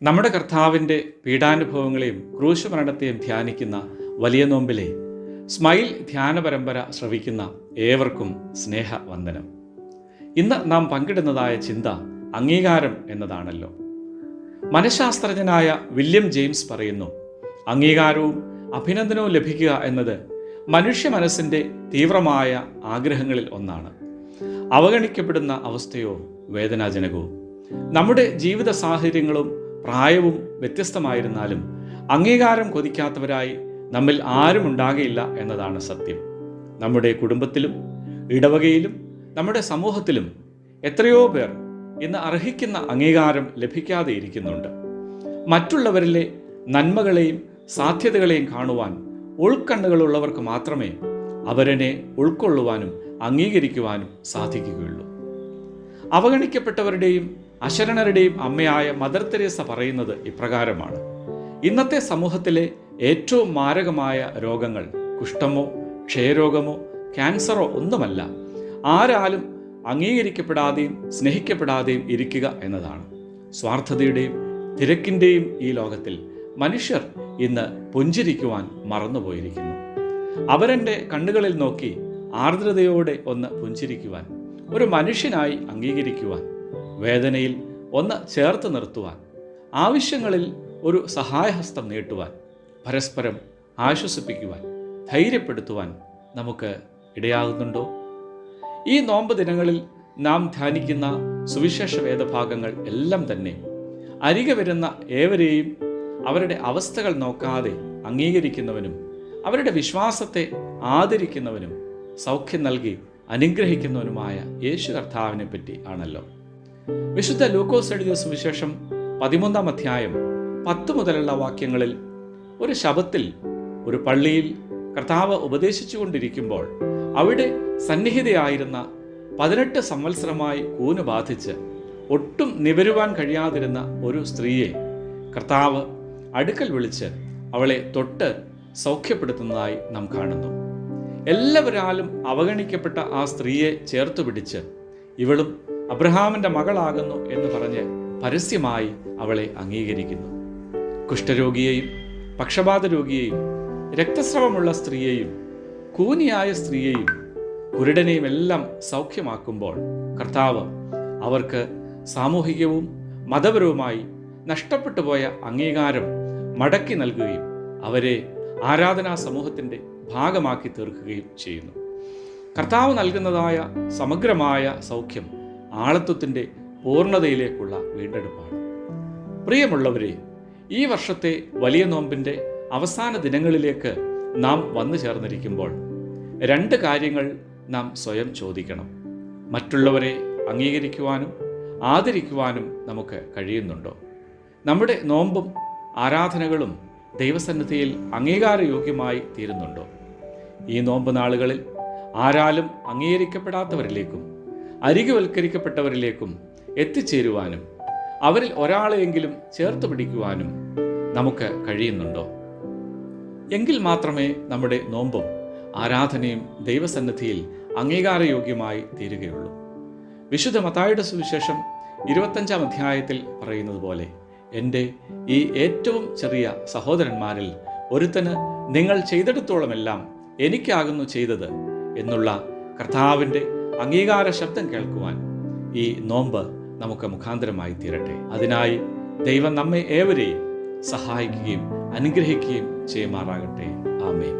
നമ്മുടെ കർത്താവിൻ്റെ പീഡാനുഭവങ്ങളെയും ക്രൂശമരണത്തെയും ധ്യാനിക്കുന്ന വലിയ നോമ്പിലെ സ്മൈൽ ധ്യാന പരമ്പര ശ്രവിക്കുന്ന ഏവർക്കും സ്നേഹവന്ദനം. ഇന്ന് നാം പങ്കിടുന്നതായ ചിന്ത അംഗീകാരം എന്നതാണല്ലോ. മനഃശാസ്ത്രജ്ഞനായ വില്യം ജെയിംസ് പറയുന്നു, അംഗീകാരവും അഭിനന്ദനവും ലഭിക്കുക എന്നത് മനുഷ്യ മനസ്സിൻ്റെ തീവ്രമായ ആഗ്രഹങ്ങളിൽ ഒന്നാണ്. അവഗണിക്കപ്പെടുന്ന അവസ്ഥയോ വേദനാജനകവും. നമ്മുടെ ജീവിത സാഹചര്യങ്ങളും പ്രായവും വ്യത്യസ്തമായിരുന്നാലും അംഗീകാരം കൊതിക്കാത്തവരായി നമ്മിൽ ആരും ഉണ്ടാകയില്ല എന്നതാണ് സത്യം. നമ്മുടെ കുടുംബത്തിലും ഇടവകയിലും നമ്മുടെ സമൂഹത്തിലും എത്രയോ പേർ ഇന്ന് അർഹിക്കുന്ന അംഗീകാരം ലഭിക്കാതെ ഇരിക്കുന്നുണ്ട്. മറ്റുള്ളവരിലെ നന്മകളെയും സാധ്യതകളെയും കാണുവാൻ ഉൾക്കണ്ണുകളുള്ളവർക്ക് മാത്രമേ അവരെ ഉൾക്കൊള്ളുവാനും അംഗീകരിക്കുവാനും സാധിക്കുകയുള്ളൂ. അവഗണിക്കപ്പെട്ടവരുടെയും അശരണരുടെയും അമ്മയായ മദർ തെരേസ പറയുന്നത് ഇപ്രകാരമാണ്: ഇന്നത്തെ സമൂഹത്തിലെ ഏറ്റവും മാരകമായ രോഗങ്ങൾ കുഷ്ഠമോ ക്ഷയരോഗമോ ക്യാൻസറോ ഒന്നുമല്ല, ആരാലും അംഗീകരിക്കപ്പെടാതെയും സ്നേഹിക്കപ്പെടാതെയും ഇരിക്കുക എന്നതാണ്. സ്വാർത്ഥതയുടെയും തിരക്കിൻ്റെയും ഈ ലോകത്തിൽ മനുഷ്യർ ഇന്ന് പുഞ്ചിരിക്കുവാൻ മറന്നുപോയിരിക്കുന്നു. അവരെൻ്റെ കണ്ണുകളിൽ നോക്കി ആർദ്രതയോടെ ഒന്ന് പുഞ്ചിരിക്കുവാൻ, ഒരു മനുഷ്യനായി അംഗീകരിക്കുവാൻ, വേദനയിൽ ഒന്ന് ചേർത്ത് നിർത്തുവാൻ, ആവശ്യങ്ങളിൽ ഒരു സഹായഹസ്തം നീട്ടുവാൻ, പരസ്പരം ആശ്വസിപ്പിക്കുവാൻ, ധൈര്യപ്പെടുത്തുവാൻ നമുക്ക് ഇടയാകുന്നുണ്ടോ? ഈ നോമ്പ് ദിനങ്ങളിൽ നാം ധ്യാനിക്കുന്ന സുവിശേഷ വേദഭാഗങ്ങൾ എല്ലാം തന്നെ അരികെ വരുന്ന ഏവരെയും അവരുടെ അവസ്ഥകൾ നോക്കാതെ അംഗീകരിക്കുന്നവനും അവരുടെ വിശ്വാസത്തെ ആദരിക്കുന്നവനും സൗഖ്യം നൽകി അനുഗ്രഹിക്കുന്നവനുമായ യേശു കർത്താവിനെ പറ്റി ആണല്ലോ. വിശുദ്ധ ലൂക്കോസ് എഴുതിയ സുവിശേഷം 13-ാം അധ്യായം 10 മുതലുള്ള വാക്യങ്ങളിൽ ഒരു ശബത്തിൽ ഒരു പള്ളിയിൽ കർത്താവ് ഉപദേശിച്ചു കൊണ്ടിരിക്കുമ്പോൾ അവിടെ സന്നിഹിതയായിരുന്ന 18 സംവത്സരമായി കൂന് ബാധിച്ച് ഒട്ടും നിവരുവാൻ കഴിയാതിരുന്ന ഒരു സ്ത്രീയെ കർത്താവ് അടുക്കൽ വിളിച്ച് അവളെ തൊട്ട് സൗഖ്യപ്പെടുത്തുന്നതായി നാം കാണുന്നു. എല്ലാവരാലും അവഗണിക്കപ്പെട്ട ആ സ്ത്രീയെ ചേർത്തു പിടിച്ച് ഇവളും അബ്രഹാമിൻ്റെ മകളാകുന്നു എന്ന് പറഞ്ഞ് പരസ്യമായി അവളെ അംഗീകരിക്കുന്നു. കുഷ്ഠരോഗിയെയും പക്ഷപാത രോഗിയെയും രക്തസ്രവമുള്ള സ്ത്രീയെയും കൂനിയായ സ്ത്രീയെയും കുരുടനെയും എല്ലാം സൗഖ്യമാക്കുമ്പോൾ കർത്താവ് അവർക്ക് സാമൂഹികവും മതപരവുമായി നഷ്ടപ്പെട്ടു പോയ അംഗീകാരം മടക്കി നൽകുകയും അവരെ ആരാധനാ സമൂഹത്തിൻ്റെ ഭാഗമാക്കി തീർക്കുകയും ചെയ്യുന്നു. കർത്താവ് നൽകുന്നതായ സമഗ്രമായ സൗഖ്യം ആളത്വത്തിൻ്റെ പൂർണ്ണതയിലേക്കുള്ള വീണ്ടെടുപ്പാണ്. പ്രിയമുള്ളവരെ, ഈ വർഷത്തെ വലിയ നോമ്പിൻ്റെ അവസാന ദിനങ്ങളിലേക്ക് നാം വന്നു ചേർന്നിരിക്കുമ്പോൾ 2 കാര്യങ്ങൾ നാം സ്വയം ചോദിക്കണം. മറ്റുള്ളവരെ അംഗീകരിക്കുവാനും ആദരിക്കുവാനും നമുക്ക് കഴിയുന്നുണ്ടോ? നമ്മുടെ നോമ്പും ആരാധനകളും ദൈവസന്നിധിയിൽ അംഗീകാരയോഗ്യമായി തീരുന്നുണ്ടോ? ഈ നോമ്പ് നാളുകളിൽ ആരാലും അംഗീകരിക്കപ്പെടാത്തവരിലേക്കും അരികുവൽക്കരിക്കപ്പെട്ടവരിലേക്കും എത്തിച്ചേരുവാനും അവരിൽ ഒരാളെയെങ്കിലും ചേർത്ത് പിടിക്കുവാനും നമുക്ക് കഴിയുന്നുണ്ടോ? എങ്കിൽ മാത്രമേ നമ്മുടെ നോമ്പും ആരാധനയും ദൈവസന്നിധിയിൽ അംഗീകാരയോഗ്യമായി തീരുകയുള്ളൂ. വിശുദ്ധ മത്തായിയുടെ സുവിശേഷം 25-ാം അധ്യായത്തിൽ പറയുന്നത് പോലെ, എൻ്റെ ഈ ഏറ്റവും ചെറിയ സഹോദരന്മാരിൽ ഒരുത്തന് നിങ്ങൾ ചെയ്തെടുത്തോളമെല്ലാം എനിക്കാകുന്നു ചെയ്തത് എന്നുള്ള കർത്താവിൻ്റെ അംഗീകാര ശബ്ദം കേൾക്കുവാൻ ഈ നോമ്പ് നമുക്ക് മുഖാന്തരമായി തീരട്ടെ. അതിനായി ദൈവം നമ്മെ ഏവരെയും സഹായിക്കുകയും അനുഗ്രഹിക്കുകയും ചെയ്യുമാറാകട്ടെ. ആമേൻ.